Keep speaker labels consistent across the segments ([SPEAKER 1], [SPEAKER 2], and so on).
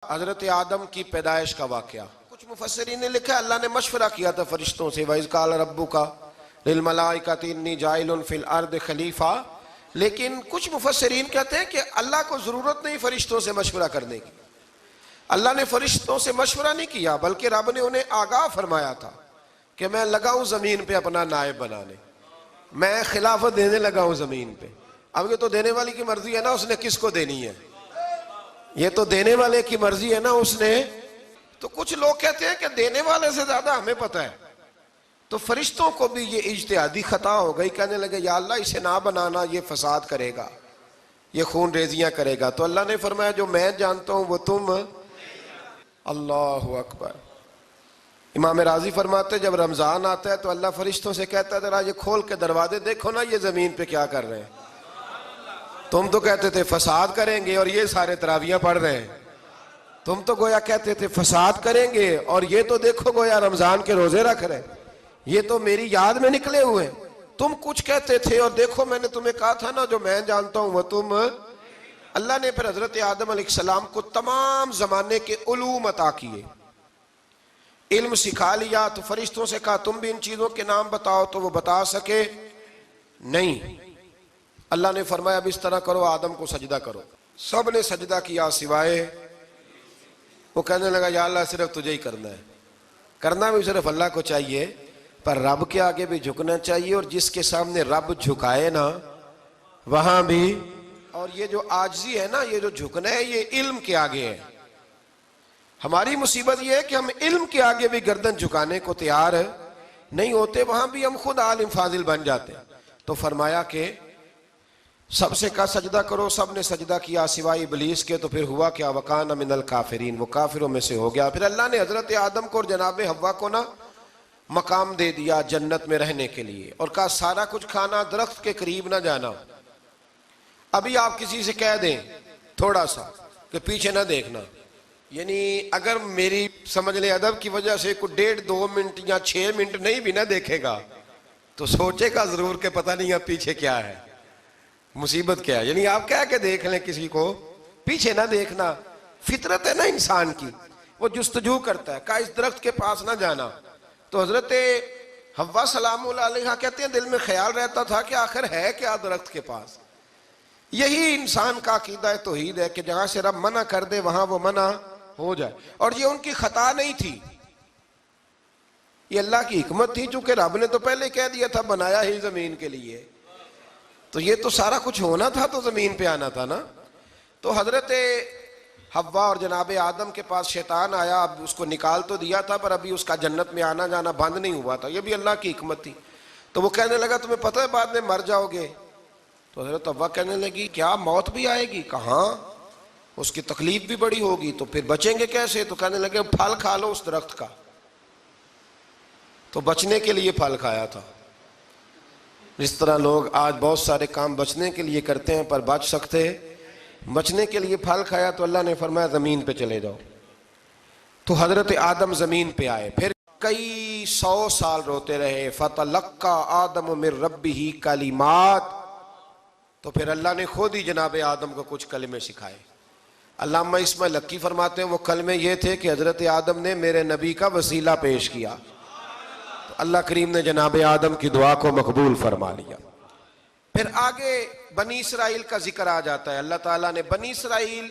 [SPEAKER 1] حضرت آدم کی پیدائش کا واقعہ کچھ مفسرین نے لکھا اللہ نے مشورہ کیا تھا فرشتوں سے وَإِذْ قَالَ رَبُّكَ لِلْمَلَائِكَةِ إِنِّي جَاعِلٌ فِي الْأَرْضِ خلیفہ، لیکن کچھ مفسرین کہتے ہیں کہ اللہ کو ضرورت نہیں فرشتوں سے مشورہ کرنے کی. اللہ نے فرشتوں سے مشورہ نہیں کیا بلکہ رب نے انہیں آگاہ فرمایا تھا کہ میں لگا ہوں زمین پہ اپنا نائب بنانے، میں خلافت دینے لگا ہوں زمین پہ. اب یہ تو دینے والی کی مرضی ہے نا اس نے کس کو دینی ہے، یہ تو دینے والے کی مرضی ہے نا اس نے. تو کچھ لوگ کہتے ہیں کہ دینے والے سے زیادہ ہمیں پتہ ہے. تو فرشتوں کو بھی یہ اجتہادی خطا ہو گئی، کہنے لگے یا اللہ اسے نہ بنانا، یہ فساد کرے گا، یہ خون ریزیاں کرے گا. تو اللہ نے فرمایا جو میں جانتا ہوں وہ تم. اللہ اکبر. امام راضی فرماتے جب رمضان آتا ہے تو اللہ فرشتوں سے کہتا ہے ذرا یہ کھول کے دروازے دیکھو نا یہ زمین پہ کیا کر رہے ہیں. تم تو کہتے تھے فساد کریں گے اور یہ سارے تراویحاں پڑھ رہے ہیں. تم تو گویا کہتے تھے فساد کریں گے اور یہ تو دیکھو گویا رمضان کے روزے رکھ رہے ہیں، یہ تو میری یاد میں نکلے ہوئے ہیں. تم کچھ کہتے تھے اور دیکھو میں نے تمہیں کہا تھا نا جو میں جانتا ہوں وہ تم. اللہ نے پھر حضرت آدم علیہ السلام کو تمام زمانے کے علوم عطا کیے، علم سکھا لیا. تو فرشتوں سے کہا تم بھی ان چیزوں کے نام بتاؤ، تو وہ بتا سکے نہیں. اللہ نے فرمایا اب اس طرح کرو آدم کو سجدہ کرو. سب نے سجدہ کیا سوائے وہ. کہنے لگا یا اللہ صرف تجھے ہی کرنا ہے. کرنا بھی صرف اللہ کو چاہیے پر رب کے آگے بھی جھکنا چاہیے، اور جس کے سامنے رب جھکائے نا وہاں بھی. اور یہ جو عاجزی ہے نا، یہ جو جھکنا ہے یہ علم کے آگے ہے. ہماری مصیبت یہ ہے کہ ہم علم کے آگے بھی گردن جھکانے کو تیار نہیں ہوتے، وہاں بھی ہم خود عالم فاضل بن جاتے. تو فرمایا کہ سب سے کہا سجدہ کرو، سب نے سجدہ کیا سوائے ابلیس کے. تو پھر ہوا کیا وَكَانَ مِنَ الْكَافِرِينَ، وہ کافروں میں سے ہو گیا. پھر اللہ نے حضرت آدم کو اور جناب حوا کو نا مقام دے دیا جنت میں رہنے کے لیے، اور کہا سارا کچھ کھانا، درخت کے قریب نہ جانا. ابھی آپ کسی سے کہہ دیں تھوڑا سا کہ پیچھے نہ دیکھنا، یعنی اگر میری سمجھ لیں ادب کی وجہ سے کوئی 1.5-2 منٹ یا 6 منٹ نہیں بھی نہ دیکھے گا تو سوچے گا ضرور کہ پتہ نہیں اب پیچھے کیا ہے، مصیبت کیا ہے. یعنی آپ کہہ کے دیکھ لیں کسی کو پیچھے نہ دیکھنا. فطرت ہے نا انسان کی، وہ جستجو کرتا ہے. کہا اس درخت کے پاس نہ جانا. تو حضرت حوا سلام اللہ علیہ کہتے ہیں دل میں خیال رہتا تھا کہ آخر ہے کیا درخت کے پاس. یہی انسان کا عقیدہ توحید ہے کہ جہاں سے رب منع کر دے وہاں وہ منع ہو جائے. اور یہ ان کی خطا نہیں تھی، یہ اللہ کی حکمت تھی، چونکہ رب نے تو پہلے کہہ دیا تھا بنایا ہی زمین کے لیے، تو یہ تو سارا کچھ ہونا تھا تو زمین پہ آنا تھا نا. تو حضرت حوا اور جناب آدم کے پاس شیطان آیا. اب اس کو نکال تو دیا تھا پر ابھی اس کا جنت میں آنا جانا بند نہیں ہوا تھا، یہ بھی اللہ کی حکمت تھی. تو وہ کہنے لگا تمہیں پتہ ہے بعد میں مر جاؤ گے. تو حضرت حوا کہنے لگی کیا موت بھی آئے گی؟ کہاں، اس کی تکلیف بھی بڑی ہوگی، تو پھر بچیں گے کیسے؟ تو کہنے لگے پھل کھا لو اس درخت کا. تو بچنے کے لیے پھل کھایا تھا. جس طرح لوگ آج بہت سارے کام بچنے کے لیے کرتے ہیں پر بچ سکتے، بچنے کے لیے پھل کھایا. تو اللہ نے فرمایا زمین پہ چلے جاؤ. تو حضرت آدم زمین پہ آئے. پھر کئی 100 سال روتے رہے. فَتَلَقَّى آدَمُ مِن رَبِّهِ کَلِمَاتٍ. تو پھر اللہ نے خود ہی جناب آدم کو کچھ کلمے سکھائے. علامہ اسماعیل لکی فرماتے ہیں وہ کلمے یہ تھے کہ حضرت آدم نے میرے نبی کا وسیلہ پیش کیا، تو اللہ کریم نے جناب آدم کی دعا کو مقبول فرما لیا. پھر آگے بنی اسرائیل کا ذکر آ جاتا ہے. اللہ تعالیٰ نے بنی اسرائیل،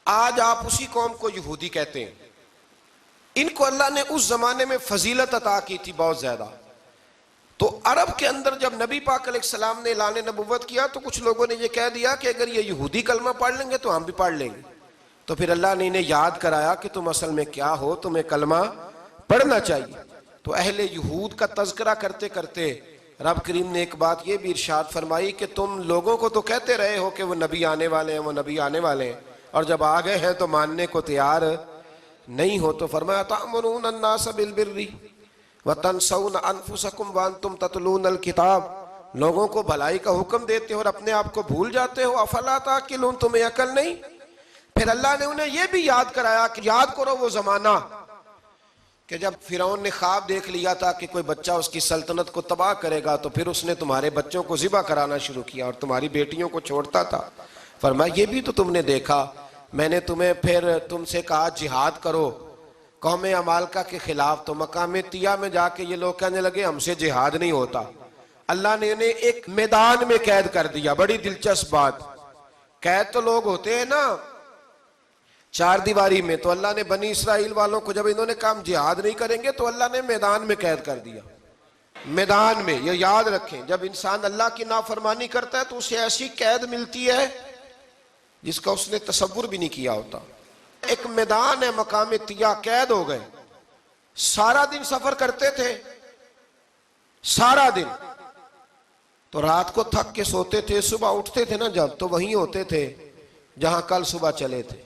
[SPEAKER 1] آج آپ اسی قوم کو یہودی کہتے ہیں، ان کو اللہ نے اس زمانے میں فضیلت عطا کی تھی بہت زیادہ. تو عرب کے اندر جب نبی پاک علیہ السلام نے اعلان نبوت کیا تو کچھ لوگوں نے یہ کہہ دیا کہ اگر یہ یہودی کلمہ پڑھ لیں گے تو ہم بھی پڑھ لیں گے. تو پھر اللہ نے انہیں یاد کرایا کہ تم اصل میں کیا ہو، تمہیں کلمہ پڑھنا چاہیے. تو اہل یہود کا تذکرہ کرتے کرتے رب کریم نے ایک بات یہ بھی ارشاد فرمائی کہ تم لوگوں کو تو کہتے رہے ہو کہ وہ نبی آنے والے ہیں، وہ نبی آنے والے ہیں، اور جب آ گئے ہیں تو ماننے کو تیار نہیں ہو. تو فرمایا تأمرون الناس بالبر وَتَنْسَوْنَ أَنفُسَكُمْ وَأَنْتُمْ تَتْلُونَ الْكِتَابَ. لوگوں کو بھلائی کا حکم دیتے ہو اور اپنے آپ کو بھول جاتے ہو. افلا تعقلون، تمہیں عقل نہیں؟ پھر اللہ نے انہیں یہ بھی یاد کرایا کہ یاد کرو وہ زمانہ کہ جب فرعون نے خواب دیکھ لیا تھا کہ کوئی بچہ اس کی سلطنت کو تباہ کرے گا، تو پھر اس نے تمہارے بچوں کو ذبح کرانا شروع کیا اور تمہاری بیٹیوں کو چھوڑتا تھا. فرمایا یہ بھی تو تم نے دیکھا. میں نے تمہیں پھر تم سے کہا جہاد کرو قوم عمالقہ کے خلاف، تو مقام طیہ میں جا کے یہ لوگ کہنے لگے ہم سے جہاد نہیں ہوتا۔ اللہ نے انہیں ایک میدان میں قید کر دیا۔ بڑی دلچسپ بات، قید تو لوگ ہوتے ہیں نا چار دیواری میں، تو اللہ نے بنی اسرائیل والوں کو جب انہوں نے کہا ہم جہاد نہیں کریں گے تو اللہ نے میدان میں قید کر دیا۔ میدان میں، یہ یاد رکھیں، جب انسان اللہ کی نافرمانی کرتا ہے تو اسے ایسی قید ملتی ہے جس کا اس نے تصور بھی نہیں کیا ہوتا۔ ایک میدان ہے مقام طیہ، قید ہو گئے، سارا دن سفر کرتے تھے، سارا دن، تو رات کو تھک کے سوتے تھے، صبح اٹھتے تھے نا جب، تو وہیں ہوتے تھے جہاں کل صبح چلے تھے۔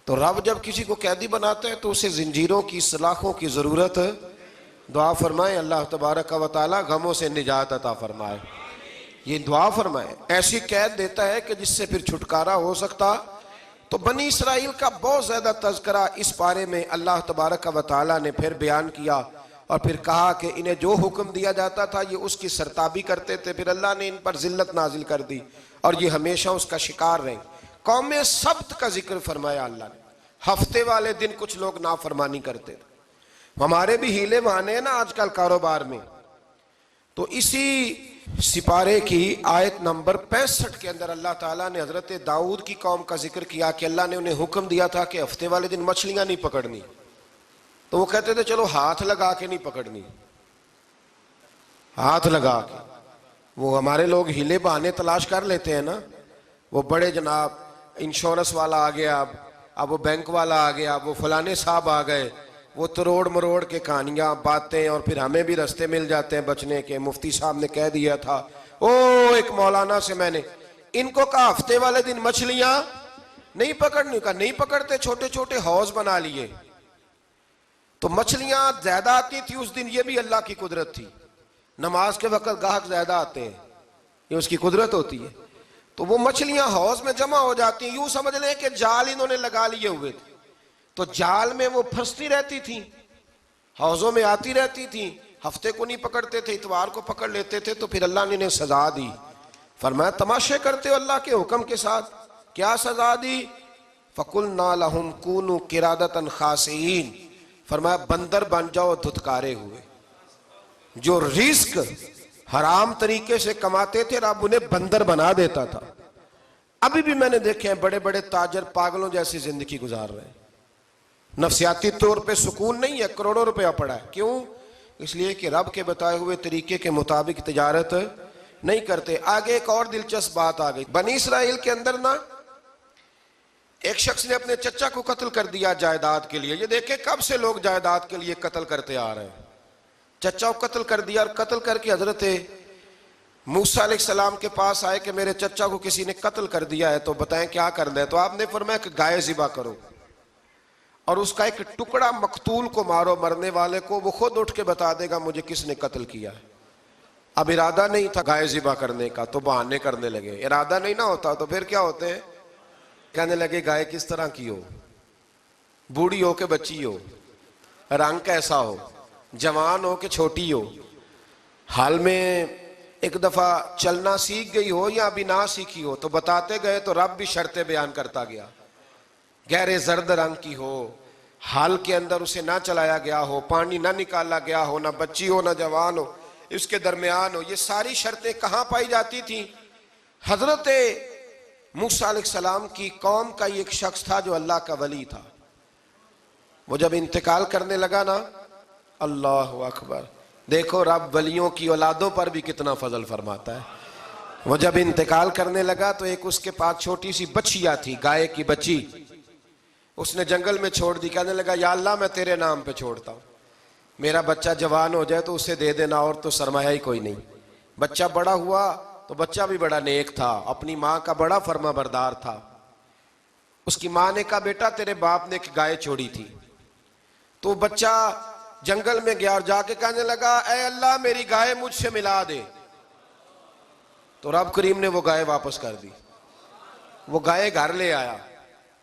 [SPEAKER 1] تو رب جب کسی کو قیدی بناتا ہے تو اسے زنجیروں کی، سلاخوں کی ضرورت، دعا فرمائے اللہ تبارک و تعالی غموں سے نجات عطا فرمائے، یہ دعا فرمائے۔ ایسی قید دیتا ہے کہ جس سے پھر چھٹکارا ہو سکتا۔ تو بنی اسرائیل کا بہت زیادہ تذکرہ اس پارے میں اللہ تبارک و تعالی نے پھر بیان کیا، اور پھر کہا کہ انہیں جو حکم دیا جاتا تھا یہ اس کی سرتابی کرتے تھے، پھر اللہ نے ان پر ذلت نازل کر دی اور یہ ہمیشہ اس کا شکار رہے۔ قوم سبت کا ذکر فرمایا اللہ نے، ہفتے والے دن کچھ لوگ نافرمانی کرتے تھے۔ ہمارے بھی ہیلے بہانے ہیں نا آج کل کاروبار میں، تو اسی سپارے کی آیت نمبر 65 کے اندر اللہ تعالیٰ نے حضرت داؤد کی قوم کا ذکر کیا کہ اللہ نے انہیں حکم دیا تھا کہ ہفتے والے دن مچھلیاں نہیں پکڑنی، تو وہ کہتے تھے چلو ہاتھ لگا کے نہیں پکڑنی، ہاتھ لگا کے۔ وہ ہمارے لوگ ہیلے بہانے تلاش کر لیتے ہیں نا، وہ بڑے جناب انشورنس والا آ گیا، اب وہ بینک والا آ گیا، وہ فلانے صاحب آ گئے، وہ تروڑ مروڑ کے کہانیاں باتیں، اور پھر ہمیں بھی رستے مل جاتے ہیں بچنے کے۔ مفتی صاحب نے کہہ دیا تھا، ایک مولانا سے میں نے ان کو کہا ہفتے والے دن مچھلیاں نہیں پکڑنی، کہا نہیں پکڑتے، چھوٹے چھوٹے حوض بنا لیے، تو مچھلیاں زیادہ آتی تھی اس دن۔ یہ بھی اللہ کی قدرت تھی، نماز کے وقت گاہک زیادہ آتے ہیں، یہ اس کی قدرت ہوتی ہے۔ تو وہ مچھلیاں حوض میں جمع ہو جاتی ہیں، یوں سمجھ لیں کہ جال انہوں نے لگا لیے ہوئے تھے، تو جال میں وہ پھنستی رہتی تھی، حوضوں میں آتی رہتی تھی۔ ہفتے کو نہیں پکڑتے تھے، اتوار کو پکڑ لیتے تھے، تو پھر اللہ نے انہیں سزا دی۔ فرمایا تماشے کرتے ہو اللہ کے حکم کے ساتھ، کیا سزا دی؟ فَقُلْنَا لَهُمْ كُونُوا قِرَادَةً خَاسِئِينَ، فرمایا بندر بن جاؤ دھتکارے ہوئے۔ جو رزق حرام طریقے سے کماتے تھے رب انہیں بندر بنا دیتا تھا۔ ابھی بھی میں نے دیکھے ہیں بڑے بڑے تاجر پاگلوں جیسی زندگی گزار رہے ہیں، نفسیاتی طور پہ سکون نہیں ہے، کروڑوں روپیہ پڑا ہے۔ کیوں؟ اس لیے کہ رب کے بتائے ہوئے طریقے کے مطابق تجارت نہیں کرتے۔ آگے ایک اور دلچسپ بات آ گئی، بنی اسرائیل کے اندر نا ایک شخص نے اپنے چچا کو قتل کر دیا جائیداد کے لیے۔ یہ دیکھیں کب سے لوگ جائیداد کے لیے قتل کرتے آ رہے ہیں۔ چچا کو قتل کر دیا، اور قتل کر کے حضرت موسیٰ علیہ السلام کے پاس آئے کہ میرے چچا کو کسی نے قتل کر دیا ہے، تو بتائیں کیا کرنا ہے؟ تو آپ نے فرمایا کہ گائے ذبح کرو، اور اس کا ایک ٹکڑا مقتول کو مارو، مرنے والے کو، وہ خود اٹھ کے بتا دے گا مجھے کس نے قتل کیا ہے۔ اب ارادہ نہیں تھا گائے ذبح کرنے کا تو بہانے کرنے لگے۔ ارادہ نہیں نہ ہوتا تو پھر کیا ہوتے ہیں؟ کہنے لگے گائے کس طرح کی ہو، بوڑھی ہو کہ بچی ہو، رنگ کیسا ہو، جوان ہو کہ چھوٹی ہو، حال میں ایک دفعہ چلنا سیکھ گئی ہو یا ابھی نہ سیکھی ہو، تو بتاتے گئے تو رب بھی شرطیں بیان کرتا گیا۔ گہرے زرد رنگ کی ہو، حال کے اندر اسے نہ چلایا گیا ہو، پانی نہ نکالا گیا ہو، نہ بچی ہو نہ جوان ہو، اس کے درمیان ہو۔ یہ ساری شرطیں کہاں پائی جاتی تھیں؟ حضرت موسیٰ علیہ السلام کی قوم کا ایک شخص تھا جو اللہ کا ولی تھا۔ وہ جب انتقال کرنے لگا نا، اللہ اکبر، دیکھو رب ولیوں کی اولادوں پر بھی کتنا فضل فرماتا ہے۔ وہ جب انتقال کرنے لگا تو ایک اس کے پاس چھوٹی سی بچیا تھی، گائے کی بچی، اس نے جنگل میں چھوڑ دی۔ کہنے لگا یا اللہ میں تیرے نام پہ چھوڑتا ہوں، میرا بچہ جوان ہو جائے تو اسے دے دینا، اور تو سرمایہ ہی کوئی نہیں۔ بچہ بڑا ہوا تو بچہ بھی بڑا نیک تھا، اپنی ماں کا بڑا فرما بردار تھا۔ اس کی ماں نے کہا بیٹا تیرے باپ نے ایک گائے چھوڑی تھی، تو بچہ جنگل میں گیا اور جا کے کہنے لگا اے اللہ میری گائے مجھ سے ملا دے، تو رب کریم نے وہ گائے واپس کر دی۔ وہ گائے گھر لے آیا،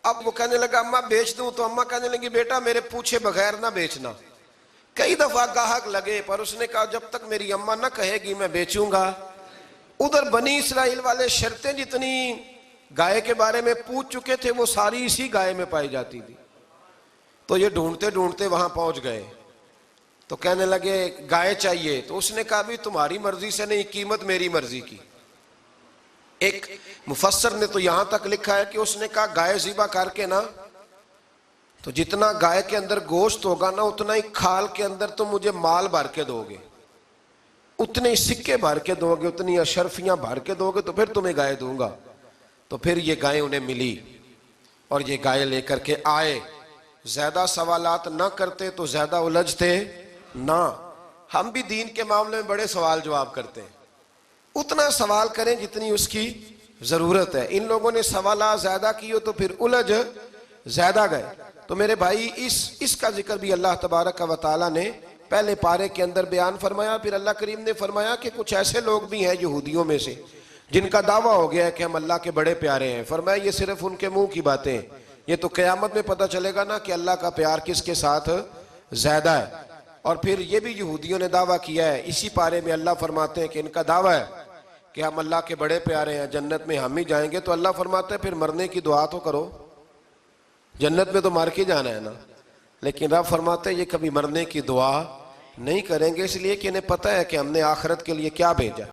[SPEAKER 1] اب وہ کہنے لگا اماں بیچ دوں، تو اماں کہنے لگی بیٹا میرے پوچھے بغیر نہ بیچنا۔ کئی دفعہ گاہک لگے پر اس نے کہا جب تک میری اماں نہ کہے گی میں بیچوں گا۔ ادھر بنی اسرائیل والے شرطیں جتنی گائے کے بارے میں پوچھ چکے تھے، وہ ساری اسی گائے میں پائی جاتی تھی. تو یہ ڈھونڈتے ڈھونڈتے وہاں پہنچ گئے تو کہنے لگے گائے چاہیے. تو اس نے کہا بھی تمہاری مرضی سے نہیں، قیمت میری مرضی کی. ایک مفسر نے تو یہاں تک لکھا ہے کہ اس نے کہا گائے ذبح کر کے نا، تو جتنا گائے کے اندر گوشت ہوگا نا اتنا ہی کھال کے اندر تم مجھے مال بھر کے دو گے، اتنے ہی سکے بھر کے دو گے، اتنی اشرفیاں بھر کے دو گے تو پھر تمہیں گائے دوں گا. تو پھر یہ گائے انہیں ملی اور یہ گائے لے کر کے آئے. زیادہ سوالات نہ کرتے تو زیادہ الجھتے نہ. ہم بھی دین کے معاملے میں بڑے سوال جواب کرتے ہیں، اتنا سوال کریں جتنی اس کی ضرورت ہے. ان لوگوں نے سوالات زیادہ کیے تو پھر الجھ زیادہ گئے. تو میرے بھائی اس کا ذکر بھی اللہ تبارک و تعالیٰ نے پہلے پارے کے اندر بیان فرمایا. پھر اللہ کریم نے فرمایا کہ کچھ ایسے لوگ بھی ہیں یہودیوں میں سے جن کا دعویٰ ہو گیا ہے کہ ہم اللہ کے بڑے پیارے ہیں. فرمایا یہ صرف ان کے منہ کی باتیں ہیں، یہ تو قیامت میں پتہ چلے گا نا کہ اللہ کا پیار کس کے ساتھ زیادہ ہے. اور پھر یہ بھی یہودیوں نے دعویٰ کیا ہے. اسی پارے میں اللہ فرماتے ہیں کہ ان کا دعویٰ ہے کہ ہم اللہ کے بڑے پیارے ہیں، جنت میں ہم ہی جائیں گے. تو اللہ فرماتے ہیں پھر مرنے کی دعا تو کرو، جنت میں تو مر کے جانا ہے نا. لیکن رب فرماتے ہیں یہ کبھی مرنے کی دعا نہیں کریں گے، اس لیے کہ انہیں پتہ ہے کہ ہم نے آخرت کے لیے کیا بھیجا.